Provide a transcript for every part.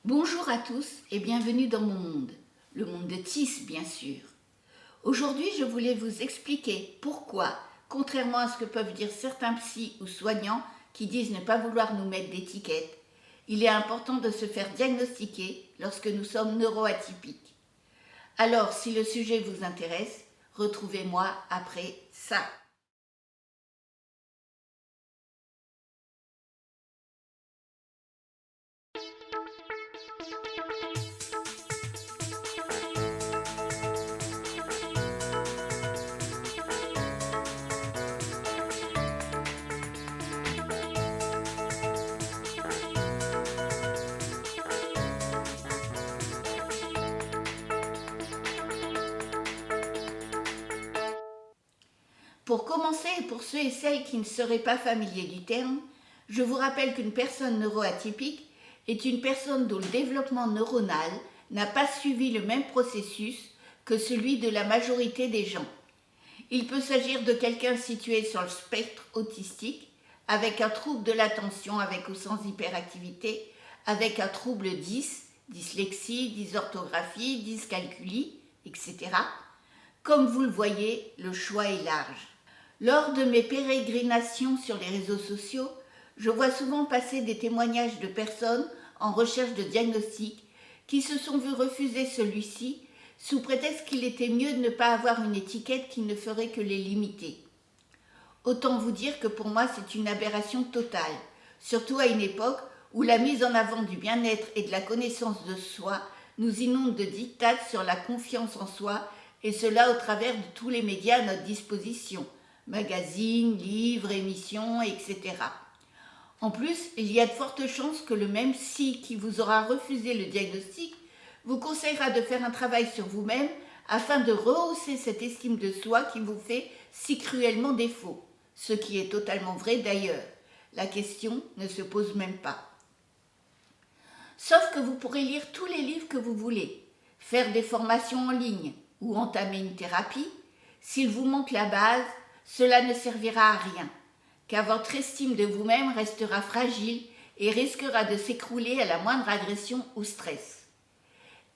Bonjour à tous et bienvenue dans mon monde, le monde de Tis bien sûr. Aujourd'hui je voulais vous expliquer pourquoi, contrairement à ce que peuvent dire certains psys ou soignants qui disent ne pas vouloir nous mettre d'étiquettes, il est important de se faire diagnostiquer lorsque nous sommes neuroatypiques. Alors si le sujet vous intéresse, retrouvez-moi après ça. Pour commencer, et pour ceux et celles qui ne seraient pas familiers du terme, je vous rappelle qu'une personne neuroatypique est une personne dont le développement neuronal n'a pas suivi le même processus que celui de la majorité des gens. Il peut s'agir de quelqu'un situé sur le spectre autistique, avec un trouble de l'attention avec ou sans hyperactivité, avec un trouble 10, dyslexie, dysorthographie, dyscalculie, etc. Comme vous le voyez, le choix est large. Lors de mes pérégrinations sur les réseaux sociaux, je vois souvent passer des témoignages de personnes en recherche de diagnostic qui se sont vues refuser celui-ci sous prétexte qu'il était mieux de ne pas avoir une étiquette qui ne ferait que les limiter. Autant vous dire que pour moi c'est une aberration totale, surtout à une époque où la mise en avant du bien-être et de la connaissance de soi nous inonde de dictats sur la confiance en soi, et cela au travers de tous les médias à notre disposition, magazines, livres, émissions, etc. En plus, il y a de fortes chances que le même psy qui vous aura refusé le diagnostic vous conseillera de faire un travail sur vous-même afin de rehausser cette estime de soi qui vous fait si cruellement défaut, ce qui est totalement vrai d'ailleurs. La question ne se pose même pas. Sauf que vous pourrez lire tous les livres que vous voulez, faire des formations en ligne ou entamer une thérapie. S'il vous manque la base, cela ne servira à rien, car votre estime de vous-même restera fragile et risquera de s'écrouler à la moindre agression ou stress.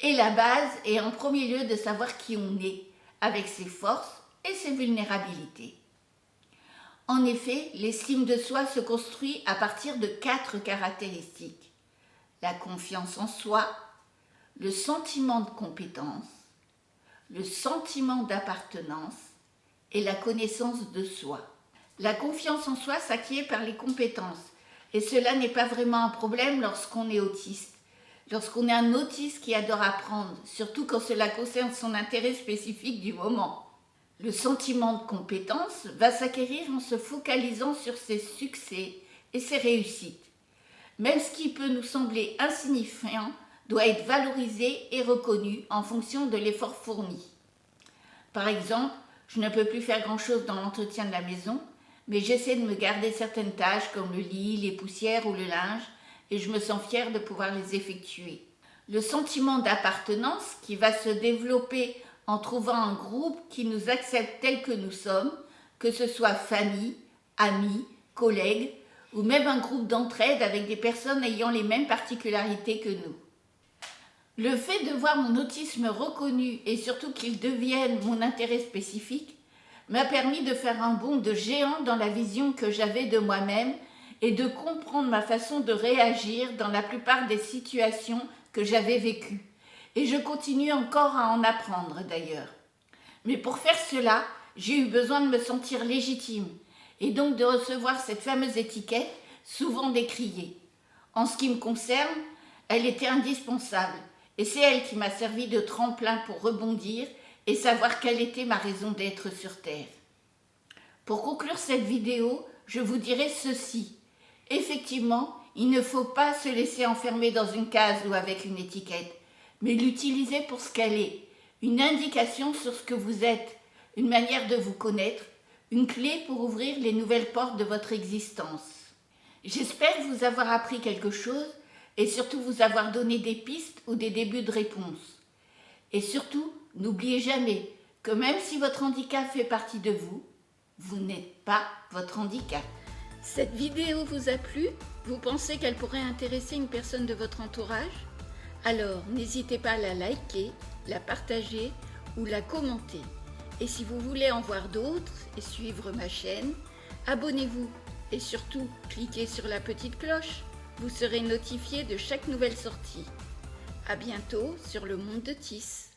Et la base est en premier lieu de savoir qui on est, avec ses forces et ses vulnérabilités. En effet, l'estime de soi se construit à partir de 4 caractéristiques: la confiance en soi, le sentiment de compétence, le sentiment d'appartenance et la connaissance de soi. La confiance en soi s'acquiert par les compétences, et cela n'est pas vraiment un problème lorsqu'on est autiste. Lorsqu'on est un autiste qui adore apprendre, surtout quand cela concerne son intérêt spécifique du moment. Le sentiment de compétence va s'acquérir en se focalisant sur ses succès et ses réussites. Même ce qui peut nous sembler insignifiant doit être valorisé et reconnu en fonction de l'effort fourni. Par exemple, je ne peux plus faire grand-chose dans l'entretien de la maison, mais j'essaie de me garder certaines tâches comme le lit, les poussières ou le linge, et je me sens fière de pouvoir les effectuer. Le sentiment d'appartenance qui va se développer en trouvant un groupe qui nous accepte tels que nous sommes, que ce soit famille, amis, collègues, ou même un groupe d'entraide avec des personnes ayant les mêmes particularités que nous. Le fait de voir mon autisme reconnu et surtout qu'il devienne mon intérêt spécifique m'a permis de faire un bond de géant dans la vision que j'avais de moi-même et de comprendre ma façon de réagir dans la plupart des situations que j'avais vécues. Et je continue encore à en apprendre d'ailleurs. Mais pour faire cela, j'ai eu besoin de me sentir légitime et donc de recevoir cette fameuse étiquette, souvent décriée. En ce qui me concerne, elle était indispensable et c'est elle qui m'a servi de tremplin pour rebondir et savoir quelle était ma raison d'être sur Terre. Pour conclure cette vidéo, je vous dirai ceci. Effectivement, il ne faut pas se laisser enfermer dans une case ou avec une étiquette, mais l'utiliser pour ce qu'elle est, une indication sur ce que vous êtes, une manière de vous connaître, une clé pour ouvrir les nouvelles portes de votre existence. J'espère vous avoir appris quelque chose et surtout vous avoir donné des pistes ou des débuts de réponse. Et surtout, n'oubliez jamais que même si votre handicap fait partie de vous, vous n'êtes pas votre handicap. Cette vidéo vous a plu? Vous pensez qu'elle pourrait intéresser une personne de votre entourage? Alors n'hésitez pas à la liker, la partager ou la commenter. Et si vous voulez en voir d'autres et suivre ma chaîne, abonnez-vous et surtout cliquez sur la petite cloche. Vous serez notifié de chaque nouvelle sortie. À bientôt sur le monde de Tis.